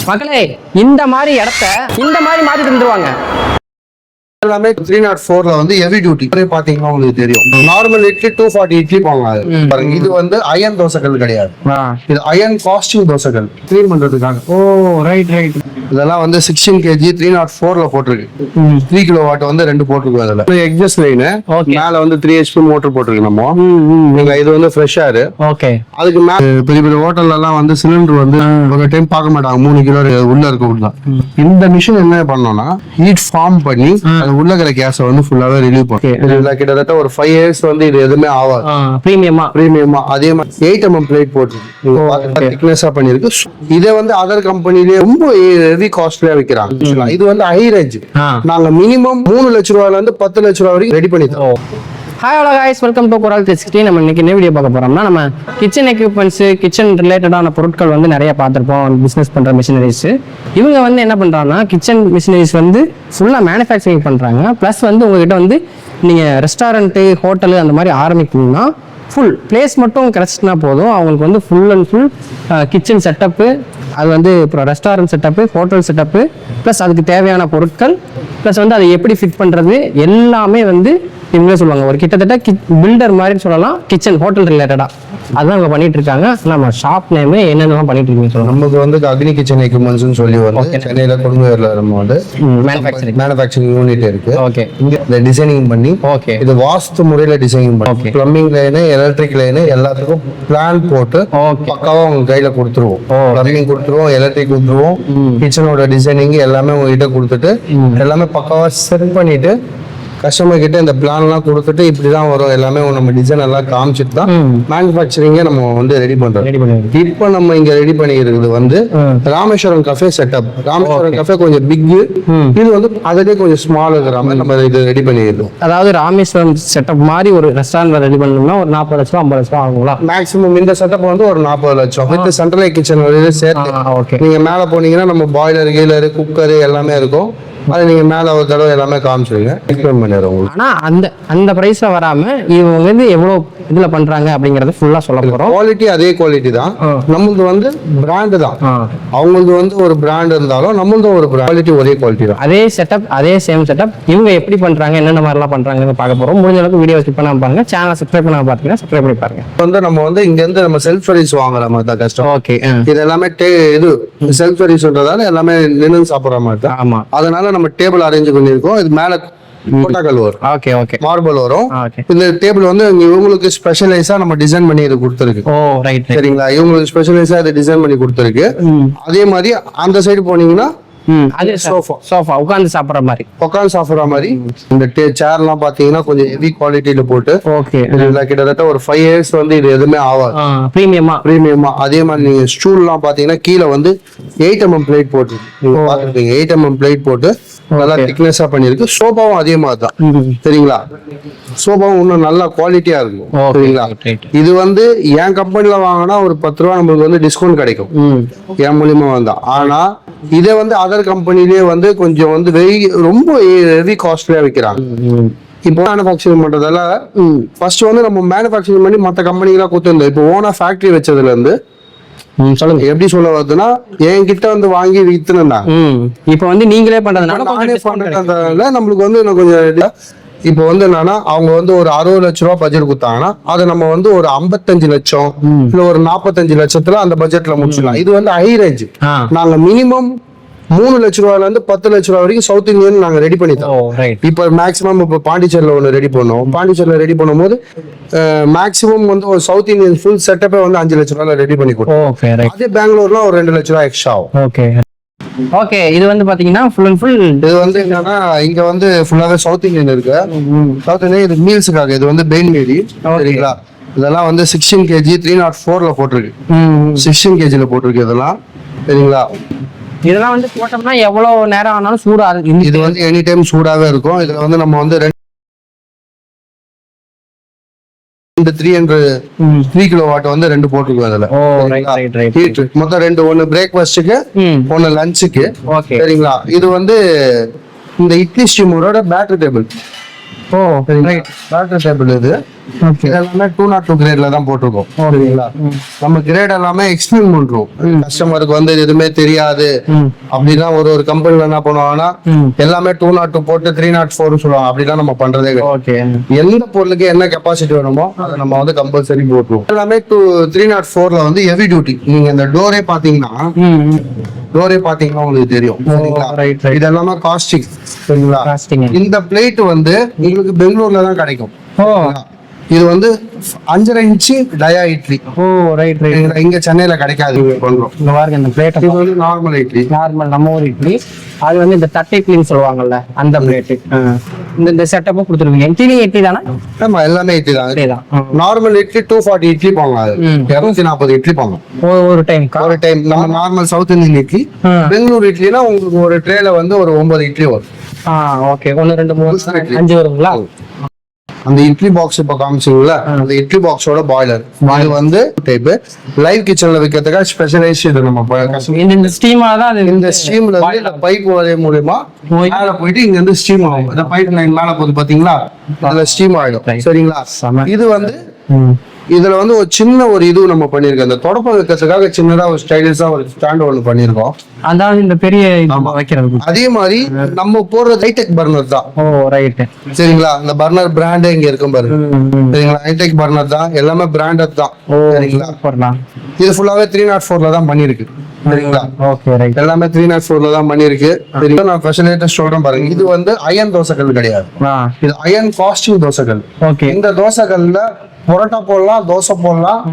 மக்களே இந்த மாதிரி இடத்த இந்த மாதிரி மாத்தி தந்துருவாங்க. எல்லாமே 304ல வந்து ஹெவி டியூட்டி பாத்தீங்கன்னா உங்களுக்கு தெரியும். நார்மல் இட்லி 240 இட்லி போவாங்க பாருங்க. இது வந்து அயன் தோசைகள் கிடையாது, இது அயன் காஸ்டிங் தோசைகள் க்ளீன் பண்றதுக்காக. ஓ ரைட் ரைட். இதெல்லாம் வந்து 16 kg 304ல போட்டிருக்கு. 3 கிலோவாட் வந்து 2 போட்டிருக்கு. அதுல எக்ஸாஸ்ட் லைன் மேல வந்து 3 HP மோட்டர் போட்டிருக்கு. நம்ம இது வந்து ஃப்ரெஷ் ஏர். ஓகே. அதுக்கு மேல பெரிய பெரிய ஹோட்டல்ல எல்லாம் வந்து சிலிண்டர் வந்து ஒரு டைம் பார்க்க மாட்டாங்க, 3 கிலோ உள்ள இருக்க. இந்த மிஷின் என்ன பண்ணோம்னா ஹீட் ஃபார்ம் பண்ணி உள்ள இருக்கிற கேஸை வந்து ஃபுல்லாவே ரிலீவ் பண்ணும். கிட்டத்தட்ட ஒரு 5 years வந்து இது எதுவுமே ஆகாது. பிரீமியமா அதே மாதிரி 8 mm பிளேட் போட்டு திக்னஸா பண்ணிருக்கு. இதே வந்து அதர் கம்பெனிலேயே ரொம்ப ஹெவி காஸ்ட்லியா விற்கிறாங்க. இது வந்து ஹை ரேஞ்ச். நாங்க மினிமம் 3 லட்ச ரூபாயில இருந்து 10 லட்ச ரூபாய் வரைக்கும் ரெடி பண்ணி தரோம். Hi hello guys, welcome to Kural 360. நம்ம இன்னைக்கு என்ன வீடியோ பார்க்க போறோம்னா, நம்ம கிச்சன் எக்யூப்மெண்ட்ஸ், கிச்சன் ரிலேட்டடான பொருட்கள் வந்து நிறைய பார்த்துருப்போம். பிஸ்னஸ் பண்ற மிஷினரிஸ் இவங்க வந்து என்ன பண்றாங்கன்னா, கிச்சன் மிஷினரிஸ் வந்து ஃபுல்லா மேனுஃபேக்சரிங் பண்றாங்க. பிளஸ் வந்து உங்ககிட்ட வந்து நீங்க ரெஸ்டாரண்ட், ஹோட்டல் அந்த மாதிரி ஆரம்பிக்கணும்னா ஃபுல் பிளேஸ் மட்டும் கிடைச்சிட்டுனா போதும். அவங்களுக்கு வந்து full and full kitchen setup, அது வந்து இப்போ restaurant setup, hotel setup, plus அதுக்கு தேவையான பொருட்கள், ப்ளஸ் வந்து அதை எப்படி ஃபிட் பண்ணுறது எல்லாமே வந்து இவங்களே சொல்லுவாங்க. ஒரு கிட்டத்தட்ட பில்டர் மாதிரி சொல்லலாம், கிச்சன் ஹோட்டல் ரிலேட்டடாக அதுதான் அவங்க பண்ணிட்டு இருக்காங்க. நம்ம ஷாப் நேம் என்னென்னலாம் பண்ணிட்டு இருக்கீங்க சொல்லுங்க. நமக்கு வந்து அக்னி கிச்சன் எக்யூப்மெண்ட்ஸ் சொல்லி வந்து சென்னையில கொடுங்கூர்ல நம்ம வந்து மேனுஃபேக்சரிங் யூனிட் இருக்கு. ஓகே. இங்க டிசைனிங் பண்ணி, ஓகே, இது வாஸ்து முறையில டிசைனிங் பண்ணி, பிளம்பிங் லைன், எலக்ட்ரிக் லைன் எல்லாத்துக்கும் பிளான் போட்டு பக்காவா உங்க கையில கொடுத்துருவோம். பிளம்பிங் கொடுத்துருவோம், எலக்ட்ரிக் கொடுத்துருவோம், கிச்சனோட டிசைனிங் எல்லாமே உங்ககிட்ட கொடுத்துட்டு எல்லாமே பக்காவா செட் பண்ணிட்டு கஸ்டமர் கிட்ட இந்த பிளான் எல்லாம் கொடுத்துட்டு இப்படிதான் வரும் எல்லாமே நம்ம டிசைன் எல்லாம் காமிச்சிட்டு தான் மேனுஃபேக்சரிங்க நம்ம வந்து ரெடி பண்றோம். இப்போ நம்ம இங்க ரெடி பண்ணிக்கிறது வந்து Rameswaram cafe setup. Rameswaram cafe கொஞ்சம் பிக், இது வந்து அதிலே கொஞ்சம் ஸ்மால் இருக்கிற மாதிரி நம்ம இது ரெடி பண்ணிக்கிறோம். அதாவது ராமேஸ்வரம் செட்டப் மாதிரி ஒரு ரெஸ்டாரண்ட் ரெடி பண்ணணும்னா ஒரு 40 லட்சம் 50 லட்சம் ஆகுங்களா மேக்ஸிமம். இந்த செட்டப் வந்து ஒரு 40 லட்சம் வித் சென்ட்ரல் கிச்சன் சேர்த்து. நீங்க மேல போனீங்கன்னா நம்ம பாய்லர், கீலர், குக்கர் எல்லாமே இருக்கும். அது நீங்க மேல ஒரு தடவை எல்லாமே காமிச்சிருங்க, எக்ஸ்பிளைன் பண்ணிடுறோம் உங்களுக்கு. ஆனா அந்த பிரைஸ்ல வராம இவங்க வந்து எவ்வளவு இதுல பண்றாங்க அப்படிங்கறது ஃபுல்லா சொல்ல போறோம். குவாலிட்டி அதே குவாலிட்டி தான். நம்மளுது வந்து பிராண்ட் தான். அவங்களுக்கு வந்து ஒரு பிராண்ட் இருந்தாலும் நம்மளுது ஒரு குவாலிட்டி, ஒரே குவாலிட்டி தான். அதே செட்டப், அதே சேம் செட்டப். இவங்க எப்படி பண்றாங்க, என்னென்ன மாதிரி எல்லாம் பண்றாங்கன்னு பார்க்க போறோம். முடிஞ்ச அளவுக்கு வீடியோ ஸ்கிப் பண்ணாம பாருங்க. சேனலை சப்ஸ்கிரைப் பண்ணாம பாத்தீங்கன்னா சப்ஸ்கிரைப் பண்ணி பாருங்க. வந்து நம்ம வந்து இங்க இருந்து நம்ம செல்ஃப் சர்வீஸ் வாங்குற மாதிரி தான் கஷ்டம். ஓகே. இது எல்லாமே இது செல்ஃப் சர்வீஸ்ன்றதால எல்லாமே நின்று சாப்பிடுற மாதிரி தான். ஆமா. அதனால நம்ம டேபிள் அரேஞ்ச் பண்ணிருக்கோம். இது மேல கோட்டாக்கல் வரும். Okay okay. மார்பிள் வரும். இந்த டேபிள் வந்து இவங்களுக்கு ஸ்பெஷலைஸா நம்ம டிசைன் பண்ணி இது கொடுத்துருக்கு. ஓ ரைட். சரிங்களா, இவங்களுக்கு ஸ்பெஷலைஸா இதை டிசைன் பண்ணி கொடுத்துருக்கு. அதே மாதிரி அந்த சைடு போனீங்கன்னா அதே சோஃபா உட்கார்ந்து சாப்பிடுற மாதிரி. இந்த சேர் எல்லாம் பாத்தீங்கன்னா கொஞ்சம் ஹெவி குவாலிட்டியில போட்டு, ஓகே, கிட்டத்தட்ட ஒரு 5 years வந்து இது எதுவுமே ஆகாது. பிரீமியமா. அதே மாதிரி நீங்க ஸ்டூல் எல்லாம் பாத்தீங்கன்னா கீழே வந்து 8 mm பிளேட் போட்டு நீங்க பாத்துருக்கீங்க. 8 mm பிளேட் போட்டு நல்லா திக்னஸா பண்ணிருக்கு. சோபாவும் அதே மாதிரி தான். சரிங்களா, சோபாவும் இன்னும் நல்லா குவாலிட்டியா இருக்கும். சரிங்களா, இது வந்து என் கம்பெனில வாங்கினா ஒரு 10 ரூபா நம்மளுக்கு வந்து டிஸ்கவுண்ட் கிடைக்கும் என் மூலியமா வந்தா. ஆனா இதே வந்து அதர் கம்பெனிலேயே வந்து கொஞ்சம் வந்து ரொம்ப ஹெவி காஸ்ட்லியா விற்கிறாங்க. இப்போ மேனுஃபேக்சரிங் பண்றதால ஃபர்ஸ்ட் வந்து நம்ம மேனுஃபேக்சரிங் பண்ணி மற்ற கம்பெனிக்கெல்லாம் கொடுத்துருந்தோம். இப்போ ஓனா ஃபேக்டரி வச்சதுல இருந்து சொல்லுங்க எப்படி சொல்ல வருதுன்னா, என்கிட்ட வந்து வாங்கி வித்துனாங்க. இப்போ வந்து நீங்களே பண்றதுனால நம்மளுக்கு வந்து இன்னும் கொஞ்சம். இப்போ வந்து என்னன்னா, அவங்க வந்து ஒரு 60 லட்ச ரூபாய் பட்ஜெட் கொடுத்தாங்கன்னா அதை நம்ம வந்து ஒரு 55 லட்சம் இல்ல ஒரு 45 லட்சத்துல அந்த பட்ஜெட்ல முடிச்சிடலாம். இது வந்து ஹை ரேஞ்ச். நாங்க மினிமம் 3 லட்ச ரூபாயில இருந்து 10 லட்ச ரூபாய் வரைக்கும் சவுத் இந்தியன் நாங்க ரெடி பண்ணிட்டோம். இப்ப மேக்ஸிமம் இப்ப பாண்டிச்சேரியில ஒண்ணு ரெடி பண்ணோம். பாண்டிச்சேரியில ரெடி பண்ணும்போது மேக்ஸிமம் வந்து ஒரு சவுத் இந்தியன் ஃபுல் செட்டப்பே வந்து 5 லட்ச ரூபாயில ரெடி பண்ணி கொடுத்தோம். அதே பெங்களூர்ல ஒரு 2 லட்ச ரூபாய் எக்ஸ்ட்ரா ஆகும். ஓகே. இது வந்து பாத்தீங்கன்னா ஃபுல் அண்ட் ஃபுல் இது வந்து என்னன்னா, இங்க வந்து ஃபுல்லாவே சவுத் இந்தியன் இருக்கு. சவுத் இந்தியன் இது மீல்ஸுக்காக. இது வந்து பெயின் மீடி. சரிங்களா, இதெல்லாம் வந்து 16 kg 304ல போட்டிருக்கு. 16 kgல போட்டிருக்கு இதெல்லாம். சரிங்களா, இதெல்லாம் வந்து போட்டோம்னா எவ்வளவு நேரம் ஆனாலும் சூடாது. இது வந்து எனி டைம் சூடாவே இருக்கும். இதுல வந்து நம்ம வந்து 3 கிலோவாட் வந்து 2 போட்டுருக்கோம். அதுல மொத்தம் 2, ஒன்னு பிரேக்ஃபாஸ்டுக்கு, ஒன்னு லஞ்சுக்கு. சரிங்களா, இது வந்து இந்த இட்லி ஸ்டீமரோட பேட்டரி டேபிள். ஓ ரைட் பேட்டரி டேபிள் இது ஓகே எல்லாமே 202 கிரேட்ல தான் போட்டிருக்கோம் சரிங்களா நம்ம கிரேட் எல்லாமே எக்ஸ்பிளைன் பண்றோம் கஸ்டமருக்கு வந்து எதுவுமே தெரியாது அப்படின்னா ஒரு கம்பெனில என்ன பண்ணுவாங்கன்னா எல்லாமே 202 போட்டு 304 சொல்லுவாங்க அப்படிலாம் நம்ம பண்றதே ஓகே எந்த பொருளுக்கு என்ன கெப்பாசிட்டி வேணுமோ அதை நம்ம வந்து கம்பல்சரி போட்டுருவோம் எல்லாமே 304ல வந்து ஹெவி டியூட்டி நீங்க இந்த டோரே பாத்தீங்கன்னா உங்களுக்கு தெரியும் சரிங்களா இது எல்லாமே காஸ்டிங் சரிங்களா இந்த பிளேட் வந்து உங்களுக்கு பெங்களூர்ல தான் கிடைக்கும் இது வந்து 5.5 இன்ச்சு டயா இட்லி இங்க சென்னையில கிடைக்காது பண்றோம் இங்க பாருங்க இந்த பிளேட் இது வந்து நார்மல் இட்லி நார்மல் நம்ம ஊர் இட்லி அது வந்து இந்த தட்டை இட்லின்னு சொல்லுவாங்கல்ல அந்த பிளேட் இந்த செட்டப்பும் கொடுத்துருவீங்க இட்லி தானே ஆமா எல்லாமே இட்லி தான் நார்மல் இட்லி 240 இட்லி போங்க 240 இட்லி போங்க ஒரு டைம் நம்ம normal south Indian idli Bangalore இட்லினா உங்களுக்கு ஒரு ட்ரேல வந்து ஒரு 9 இட்லி வரும் ஓகே 1 2 3 5 வருங்களா அந்த இட்லி பாக்ஸ் இப்ப காமிச்சீங்கல்ல அந்த இட்லி பாக்ஸோட பாய்லர் இது வந்து டைப் லைவ் கிச்சன்ல வைக்கிறதுக்காக ஸ்பெஷலைஸ் இது நம்ம இந்த ஸ்டீமா தான் இந்த ஸ்டீம்ல இருந்து இந்த பைப் வழிய மூலமா மேல போயிட்டு இங்க இருந்து ஸ்டீம் ஆகும் இந்த பைப் லைன் மேல போகுது பாத்தீங்களா அதுல ஸ்டீம் ஆயிடும் சரிங்களா இது வந்து இதுல வந்து ஒரு சின்ன ஒரு இது நம்ம பண்ணிருக்கோம் இந்த தொடப்ப வைக்கிறதுக்காக சின்னதா ஒரு ஸ்டைலிஷா ஒரு ஸ்டாண்ட் ஒன்று பண்ணிருக்கோம் அதாவது இந்த பெரிய வைக்கிறது அதே மாதிரி நம்ம போடுறது ஹைடெக் பர்னர் தான் ரைட் சரிங்களா இந்த பர்னர் பிராண்டே இங்க இருக்கும் பாருங்க சரிங்களா ஹைடெக் பர்னர் தான் எல்லாமே பிராண்டட் தான் சரிங்களா இது ஃபுல்லாவே 304ல தான் பண்ணிருக்கு சரிங்களா ஓகே ரைட் எல்லாமே 304ல தான் பண்ணிருக்கு சரிங்களா நான் ஃபெசிலிட்டி சொல்றேன் பாருங்க இது வந்து அயன் தோசைகள் கிடையாது இது அயன் காஸ்டிங் தோசைகள் ஓகே இந்த தோசைகள்ல பரோட்டா போடலாம் தோசை போடலாம்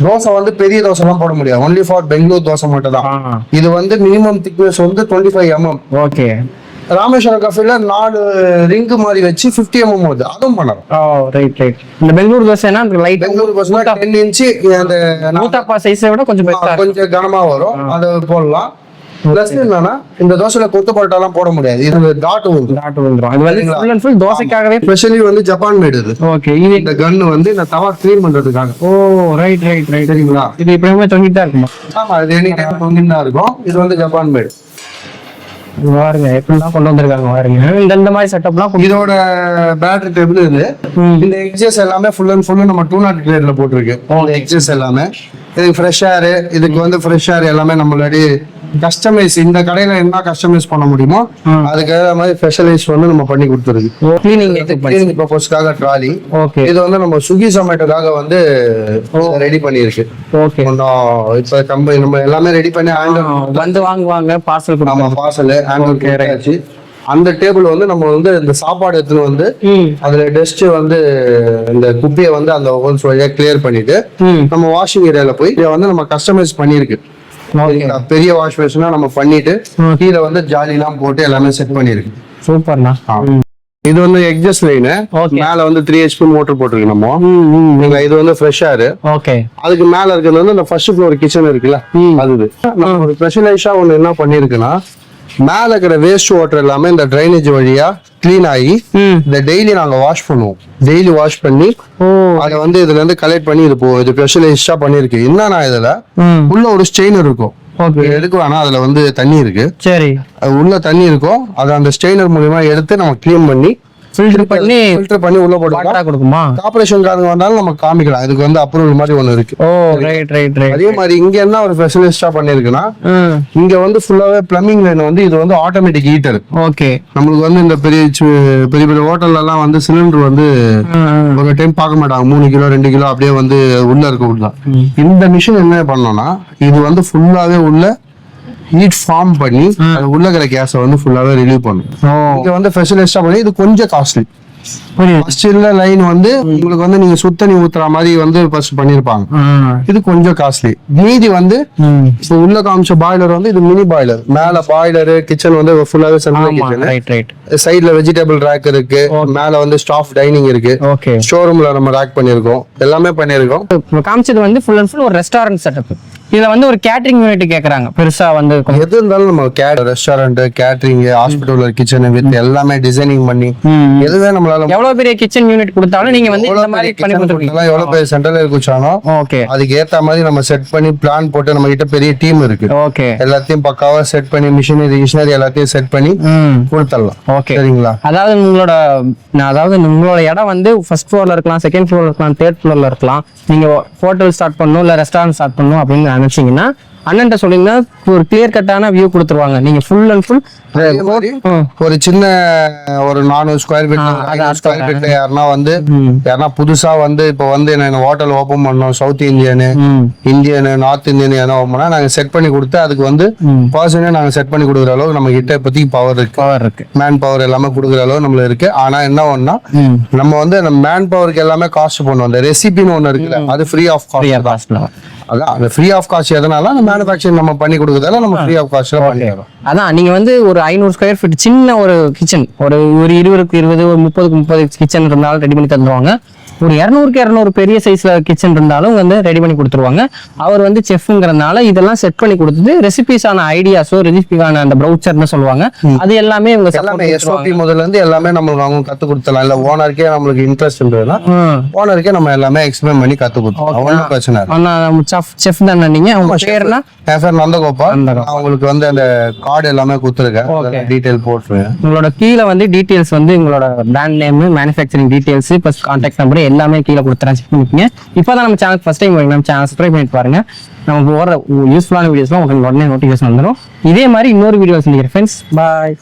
தோசை வந்து பெரிய தோசை எல்லாம் போட முடியாது ஒன்லி ஃபார் பெங்களூர் தோசை மட்டும் தான் இது வந்து மினிமம் திக்னஸ் வந்து 25 mm ஓகே ராமேஸ்வரம் கஃபேல 4 ரிங் மாதிரி வச்சு 50 mm வருது அதுவும் பண்ணலாம் ரைட் இந்த பெங்களூர் தோசைனா லைட் பெங்களூர் தோசை 10 இன்ச் அந்த ஊத்தாப்பா சைஸை விட கொஞ்சம் கனமா வரும் அதை போடலாம் பிளஸ் என்னன்னா இந்த தோசையில கொத்து பரோட்டா எல்லாம் போட முடியாது இது டாட் வந்துரும் அது வந்து ஃபுல் அண்ட் ஃபுல் தோசைக்காகவே ஸ்பெஷலி வந்து ஜப்பான் மேட் இது ஓகே இந்த கன் வந்து இந்த தவா க்ளீன் பண்றதுக்காக ரைட் சரிங்களா இது எப்பவுமே தொங்கிட்டு தான் இருக்குமா ஆமா இது எனி டைம் தொங்கிட்டு தான் இருக்கும் இது வந்து ஜப்பான் மேட் பாருங்க எப்படிலாம் கொண்டு வந்திருக்காங்க பாருங்க இந்த மாதிரி செட்டப்லாம் இதோட பேட்டரி டேபிள் இது இந்த எக்ஸஸ் எல்லாமே ஃபுல் அண்ட் ஃபுல் நம்ம 200 கிரேட்ல போட்டிருக்கு எக்ஸஸ் எல்லாமே இதுக்கு ஃப்ரெஷ் ஏர் இதுக்கு வந்து ஃப்ரெஷ் ஏர் எல்லாமே நம்மளோட கஸ்டமைஸ் இந்த கடையில என்ன கஸ்டமைஸ் பண்ண முடியுமோ அதுக்கு மாதிரி ஸ்பெஷலைஸ் வந்து நம்ம பண்ணி கொடுத்துருக்கு கிளீனிங் பர்பஸ்க்காக ட்ராலி இது வந்து நம்ம ஸ்விக்கி ஜொமேட்டோக்காக வந்து ரெடி பண்ணிருக்கு இப்ப கம்பெனி நம்ம எல்லாமே ரெடி பண்ணி வந்து வாங்குவாங்க பார்சல் ஆமா பார்சல் ஹேண்டல் கேட்டாச்சு அந்த டேபிள் வந்து நம்ம வந்து இந்த சாப்பாடு எடுத்துன்னு வந்து அதுல டஸ்ட் வந்து இந்த குப்பையை வந்து அந்த ஹோல்ஸ் வழியா கிளியர் பண்ணிட்டு நம்ம வாஷிங் ஏரியால போய் இதை வந்து நம்ம கஸ்டமைஸ் பண்ணிருக்கு பெரிய வாஷ் பேஷனா நம்ம பண்ணிட்டு கீழே வந்து ஜாலிலாம் போட்டு எல்லாமே செட் பண்ணிருக்கு சூப்பர்ண்ணா இது வந்து எக்ஸாஸ்ட் லைன் மேல வந்து 3 HP மோட்டர் போட்டிருக்கு நம்ம இது வந்து ஃப்ரெஷ் ஏர் ஓகே அதுக்கு மேல இருக்கிறது வந்து அந்த ஃபர்ஸ்ட் ஃப்ளோர் கிச்சன் இருக்குல்ல அது நம்ம ஒரு ஸ்பெஷலைஸா ஒண்ணு என்ன பண்ணிருக்குன்னா மேல இருக்கிற வேஸ்ட் வாட்டர் எல்லாமே இந்த ட்ரைனேஜ் வழியா கிளீன் ஆகி இந்த டெய்லி நாங்க வாஷ் பண்ணுவோம் டெய்லி வாஷ் பண்ணி அதை வந்து இதுல இருந்து கலெக்ட் பண்ணி இது இது ஸ்பெஷலைஸ்டா பண்ணிருக்கு என்னன்னா இதுல உள்ள ஒரு ஸ்டெயினர் இருக்கும் எடுக்க வேணா அதுல வந்து தண்ணி இருக்கு சரி உள்ள தண்ணி இருக்கும் அதை அந்த ஸ்டெயினர் மூலியமா எடுத்து நம்ம கிளீன் பண்ணி ஃபில்டர் பண்ணி உள்ள போட்டு கொடுக்குமா கார்ப்பரேஷன் காரங்க வந்தாலும் நம்ம காமிக்கலாம் இதுக்கு வந்து அப்ரூவல் மாதிரி ஒண்ணு இருக்கு அதே மாதிரி இங்க என்ன ஒரு ஸ்பெஷலிஸ்டா பண்ணிருக்குன்னா இங்க வந்து ஃபுல்லாவே பிளம்பிங் லைன் வந்து இது வந்து ஆட்டோமேட்டிக் ஹீட்டர் ஓகே நம்மளுக்கு வந்து இந்த பெரிய ஹோட்டல்ல எல்லாம் வந்து சிலிண்டர் வந்து ஒரு டைம் பார்க்க மாட்டாங்க 3 கிலோ 2 கிலோ அப்படியே வந்து உள்ள இருக்க விடலாம் இந்த மிஷின் என்ன பண்ணோம்னா இது வந்து ஃபுல்லாவே உள்ள ஹீட் ஃபார்ம் பண்ணி உள்ள இருக்கிற கேஸை வந்து ஃபுல்லாவே ரிலீவ் பண்ணும் இங்க வந்து ஸ்பெஷலிஸ்டா பண்ணி இது கொஞ்சம் காஸ்ட்லி ஃபர்ஸ்ட் லைன் வந்து உங்களுக்கு வந்து நீங்க சுத்தண்ணி ஊத்துற மாதிரி வந்து ஃபர்ஸ்ட் பண்ணிருப்பாங்க இது கொஞ்சம் காஸ்ட்லி மீதி வந்து இப்போ உள்ள காமிச்ச பாய்லர் வந்து இது மினி பாய்லர் மேல பாய்லர் கிச்சன் வந்து ஃபுல்லாவே சென்ட்ரல் கிச்சன் சைடுல வெஜிடபிள் ரேக் இருக்கு மேல வந்து ஸ்டாஃப் டைனிங் இருக்கு ஷோரூம்ல நம்ம ரேக் பண்ணிருக்கோம் எல்லாமே பண்ணிருக்கோம் காமிச்சது வந்து ஃபுல் அண்ட் ஃபுல் ஒரு ரெஸ்டாரன்ட் செட்டப் இதுல வந்து ஒரு கேட்டரிங் யூனிட் கேக்குறாங்க பெருசா வந்து இருக்கும். எது இருந்தாலும் நம்ம restaurant, catering, hospital, kitchen with எல்லாமே டிசைனிங் பண்ணி எதுவே நம்மளால எவ்வளவு பெரிய கிச்சன் யூனிட் கொடுத்தாலும் நீங்க வந்து இந்த மாதிரி பண்ணி கொடுத்துருக்கீங்க. எவ்வளவு பெரிய சென்ட்ரல் குச்சானோ ஓகே அதுக்கு ஏத்த மாதிரி நம்ம செட் பண்ணி பிளான் போட்டு நம்ம கிட்ட பெரிய டீம் இருக்கு. ஓகே எல்லாத்தையும் பக்காவா செட் பண்ணி மிஷினரி எல்லாத்தையும் செட் பண்ணி கொடுத்துடலாம். ஓகே சரிங்களா? அதாவது உங்களோட இடம் வந்து ஃபர்ஸ்ட் ஃப்ளோர்ல இருக்கலாம், செகண்ட் ஃப்ளோர்ல இருக்கலாம், தேர்ட் ஃப்ளோர்ல இருக்கலாம். நீங்க ஹோட்டல் ஸ்டார்ட் பண்ணணும் இல்ல ரெஸ்டாரண்ட் ஸ்டார்ட் பண்ணணும் அப்படின்னு நினைச்சீங்கன்னா அண்ணன்ட்ட சொல்லிங்கன்னா ஒரு கிளியர் கட்டான வியூ கொடுத்துருவாங்க. நீங்க ஃபுல் அண்ட் ஃபுல் ஒரு சின்ன ஒரு 400 ஸ்கொயர் ஃபீட் யாருன்னா புதுசா வந்து இப்போ வந்து என்ன ஹோட்டல் ஓபன் பண்ணோம், சவுத் இந்தியனு, நார்த் இந்தியன் எதனா ஓபன் பண்ணா நாங்க செட் பண்ணி கொடுத்து அதுக்கு வந்து பர்சனே நாங்க செட் பண்ணி கொடுக்குற அளவுக்கு நம்ம கிட்ட இப்போதைக்கு பவர் இருக்கு. மேன் பவர் எல்லாமே கொடுக்குற அளவு நம்மள இருக்கு. ஆனா என்ன ஒண்ணா நம்ம வந்து அந்த மேன் பவருக்கு எல்லாமே காஸ்ட் பண்ணுவோம். அந்த ரெசிபின்னு ஒண்ணு இருக்குல்ல, அது ஃப்ரீ ஆஃப் காஸ்ட். அதான் அந்த ஃப்ரீ ஆஃப் காஸ்ட் எதனால அந்த மேனுஃபேக்சரிங் நம்ம பண்ணி கொடுக்கறதால நம்ம ஃப்ரீ ஆஃப் காஸ்ட்ல பண்ணிடுறோம். அதான் நீங்க வந்து ஒரு 500 ஸ்கொயர் ஃபீட் சின்ன ஒரு கிச்சன், ஒரு 20க்கு 20, ஒரு 30க்கு 30 கிச்சன் இருந்தாலும் ரெடி பண்ணி தந்துருவாங்க. ஒரு 200க்கு 200 பெரிய சைஸ்ல கிச்சன் இருந்தாலும் வந்து ரெடி பண்ணி கொடுத்துருவாங்க. அவர் வந்து செஃப்ங்கிறதுனால இதெல்லாம் செட் பண்ணி கொடுத்துட்டு ரெசிபிஸான ஐடியாஸோ ரெசிபிக்கான அந்த ப்ரௌச்சர்னு சொல்லுவாங்க அது எல்லாமே இவங்க எல்லாமே SOP முதல்ல இருந்து எல்லாமே நம்மளுக்கு அவங்க கத்து கொடுத்தலாம். இல்ல ஓனருக்கே நம்மளுக்கு இன்ட்ரெஸ்ட் இருந்ததுன்னா ஓனருக்கே நம்ம எல்லாமே எக்ஸ்பிளைன் பண்ணி கத்து கொடுத்தோம். ஒன்றும் பிரச்சனை இல்லை. செஃப் தானே நீங்க? உங்க பேர்னா? என் பேர் நந்தகோபால். அவங்களுக்கு வந்து அந்த கார்டு எல்லாமே கொடுத்துருக்கேன், டீடைல் போட்டுருவேன். உங்களோட கீழே வந்து டீடைல்ஸ் வந்து உங்களோட brand name, manufacturing details, plus contact number எல்லாமே கீழே கொடுத்துறேன். செக் பண்ணிக்கோங்க. இப்போதான் நம்ம சேனல் ஃபர்ஸ்ட் டைம் நம்ம சேனல் சப்ஸ்கிரைப் பண்ணிட்டு பாருங்க. நம்ம போகிற யூஸ்ஃபுல்லான வீடியோஸ்லாம் உங்களுக்கு உடனே நோட்டிஃபிகேஷன் வந்துடும். இதே மாதிரி இன்னொரு வீடியோ சந்திக்கிறேன் ஃப்ரெண்ட்ஸ். பாய்.